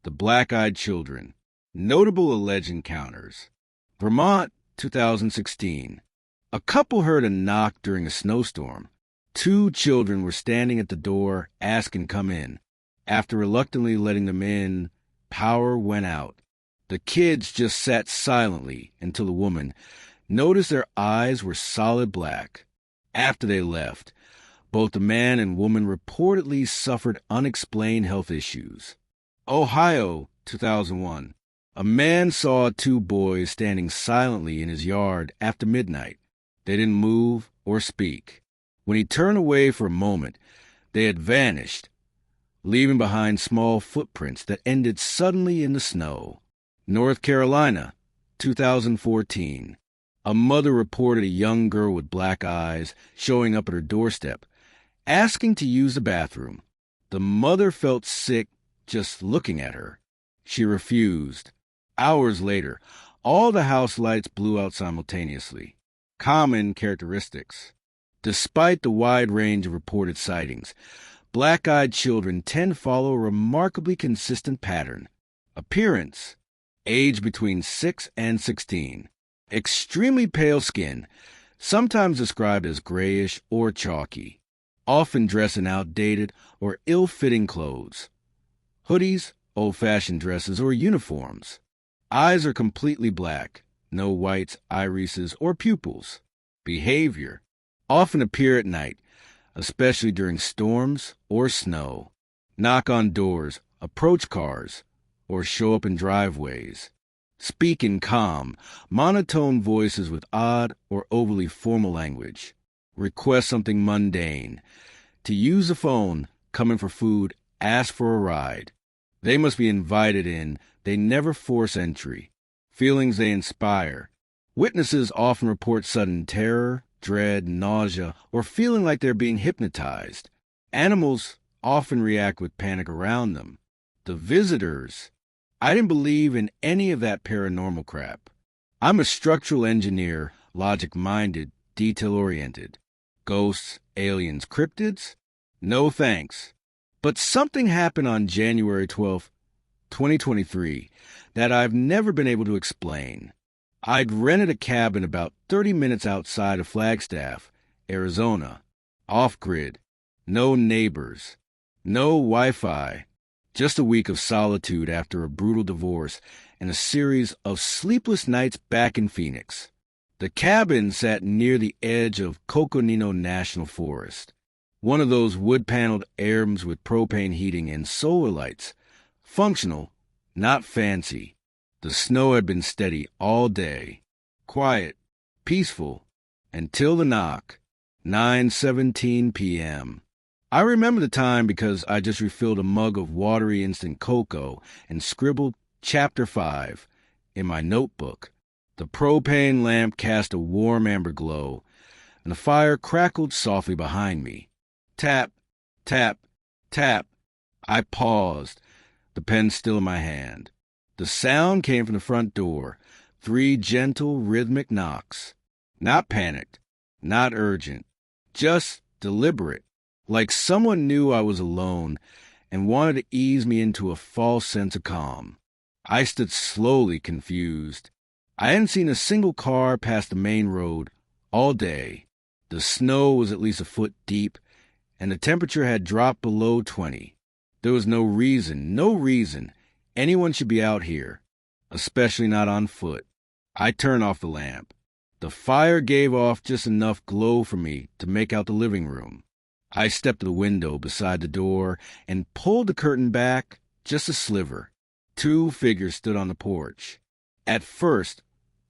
The Black-Eyed Children. Notable alleged encounters. Vermont, 2016. A couple heard a knock during a snowstorm. 2 children were standing at the door, asking to come in. After reluctantly letting them in, power went out. The kids just sat silently until the woman noticed their eyes were solid black. After they left, both the man and woman reportedly suffered unexplained health issues. Ohio, 2001. A man saw 2 boys standing silently in his yard after midnight. They didn't move or speak. When he turned away for a moment, they had vanished, leaving behind small footprints that ended suddenly in the snow. North Carolina, 2014. A mother reported a young girl with black eyes showing up at her doorstep, asking to use the bathroom. The mother felt sick just looking at her. She refused. Hours later, all the house lights blew out simultaneously. Common characteristics. Despite the wide range of reported sightings, black-eyed children tend to follow a remarkably consistent pattern. Appearance. Age between 6 and 16. Extremely pale skin, sometimes described as grayish or chalky. Often dressed in outdated or ill-fitting clothes. Hoodies, old-fashioned dresses, or uniforms. Eyes are completely black, no whites, irises, or pupils. Behavior. Often appear at night, especially during storms or snow. Knock on doors, approach cars, or show up in driveways. Speak in calm, monotone voices with odd or overly formal language. Request something mundane. To use the phone, come in for food, ask for a ride. They must be invited in. They never force entry. Feelings they inspire. Witnesses often report sudden terror, dread, nausea, or feeling like they're being hypnotized. Animals often react with panic around them. The visitors. I didn't believe in any of that paranormal crap. I'm a structural engineer, logic-minded, detail-oriented. Ghosts, aliens, cryptids? No thanks. But something happened on January 12th, 2023, that I've never been able to explain. I'd rented a cabin about 30 minutes outside of Flagstaff, Arizona. Off-grid. No neighbors. No Wi-Fi. Just a week of solitude after a brutal divorce and a series of sleepless nights back in Phoenix. The cabin sat near the edge of Coconino National Forest. One of those wood-paneled airs with propane heating and solar lights. Functional, not fancy. The snow had been steady all day. Quiet, peaceful, until the knock. 9:17 p.m. I remember the time because I just refilled a mug of watery instant cocoa and scribbled Chapter 5 in my notebook. The propane lamp cast a warm amber glow, and the fire crackled softly behind me. Tap, tap, tap. I paused, the pen still in my hand. The sound came from the front door, 3 gentle, rhythmic knocks. Not panicked, not urgent, just deliberate, like someone knew I was alone and wanted to ease me into a false sense of calm. I stood slowly, confused. I hadn't seen a single car pass the main road all day. The snow was at least a foot deep, and the temperature had dropped below 20. There was no reason anyone should be out here, especially not on foot. I turned off the lamp. The fire gave off just enough glow for me to make out the living room. I stepped to the window beside the door and pulled the curtain back just a sliver. 2 figures stood on the porch. At first,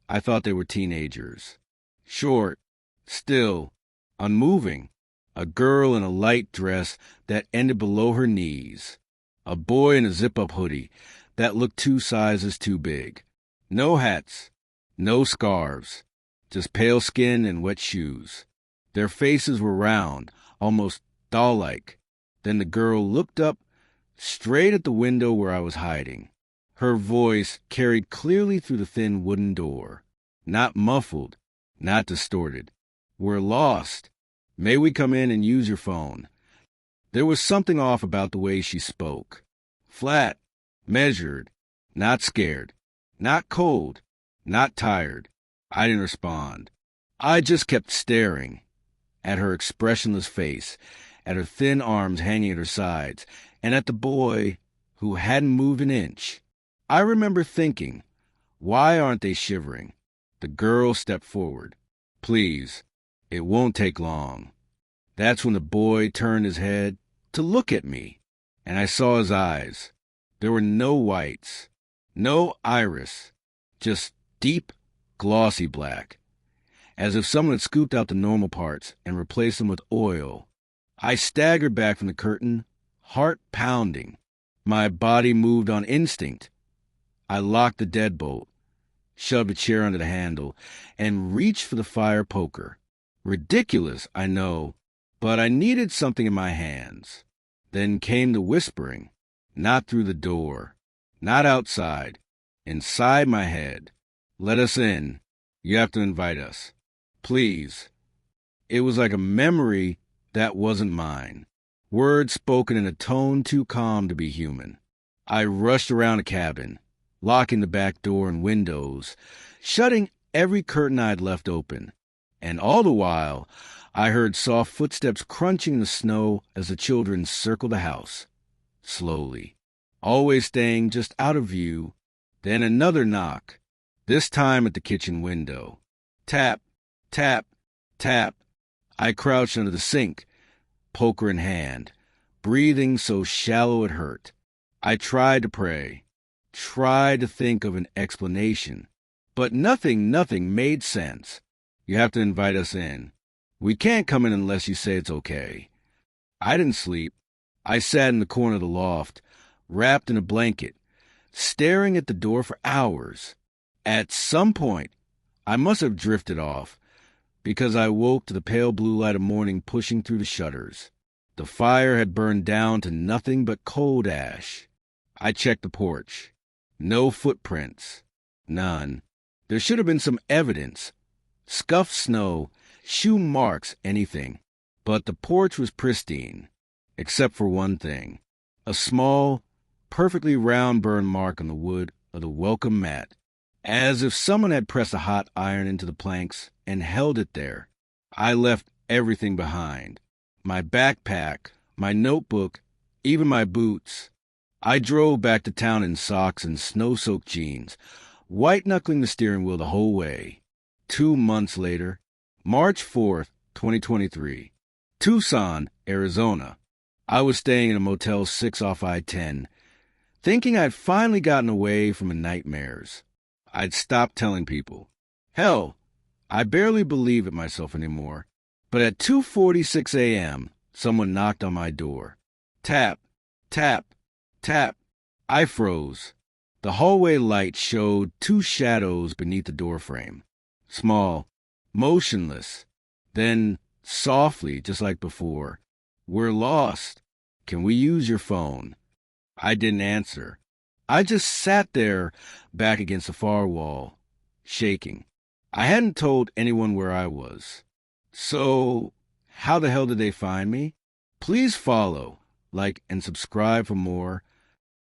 I thought they were teenagers. Short, still, unmoving. A girl in a light dress that ended below her knees. A boy in a zip-up hoodie that looked 2 sizes too big. No hats, no scarves, just pale skin and wet shoes. Their faces were round, almost doll-like. Then the girl looked up, straight at the window where I was hiding. Her voice carried clearly through the thin wooden door. Not muffled, not distorted. "We're lost. May we come in and use your phone?" There was something off about the way she spoke. Flat, Measured, not scared, not cold, not tired. I didn't respond. I just kept staring at her expressionless face, at her thin arms hanging at her sides, and at the boy who hadn't moved an inch. I remember thinking, why aren't they shivering? The girl stepped forward. Please, it won't take long. That's when the boy turned his head to look at me, and I saw his eyes. There were no whites, no iris, just deep, glossy black, as if someone had scooped out the normal parts and replaced them with oil. I staggered back from the curtain, heart pounding. My body moved on instinct. I locked the deadbolt, shoved a chair under the handle, and reached for the fire poker. Ridiculous, I know, but I needed something in my hands. Then came the whispering, not through the door, not outside, inside my head. Let us in. You have to invite us. Please. It was like a memory that wasn't mine. Words spoken in a tone too calm to be human. I rushed around the cabin, locking the back door and windows, shutting every curtain I'd left open. And all the while, I heard soft footsteps crunching the snow as the children circled the house. Slowly, always staying just out of view. Then another knock, this time at the kitchen window. Tap, tap, tap. I crouched under the sink, poker in hand, breathing so shallow it hurt. I tried to pray, tried to think of an explanation, but nothing made sense. You have to invite us in. We can't come in unless you say it's okay. I didn't sleep. I sat in the corner of the loft, wrapped in a blanket, staring at the door for hours. At some point, I must have drifted off, because I woke to the pale blue light of morning pushing through the shutters. The fire had burned down to nothing but cold ash. I checked the porch. No footprints. None. There should have been some evidence. Scuffed snow, shoe marks, anything. But the porch was pristine, except for one thing. A small, perfectly round burn mark on the wood of the welcome mat, as if someone had pressed a hot iron into the planks and held it there. I left everything behind. My backpack, my notebook, even my boots. I drove back to town in socks and snow-soaked jeans, white-knuckling the steering wheel the whole way. 2 months later, March 4th, 2023, Tucson, Arizona. I was staying in a Motel 6 off I-10, thinking I'd finally gotten away from the nightmares. I'd stopped telling people. Hell, I barely believe it myself anymore. But at 2:46 a.m., someone knocked on my door. Tap, tap, tap. I froze. The hallway light showed 2 shadows beneath the doorframe. Small, motionless. Then, softly, just like before, "We're lost. Can we use your phone?" I didn't answer. I just sat there, back against the far wall, shaking. I hadn't told anyone where I was. So, how the hell did they find me? Please follow, like, and subscribe for more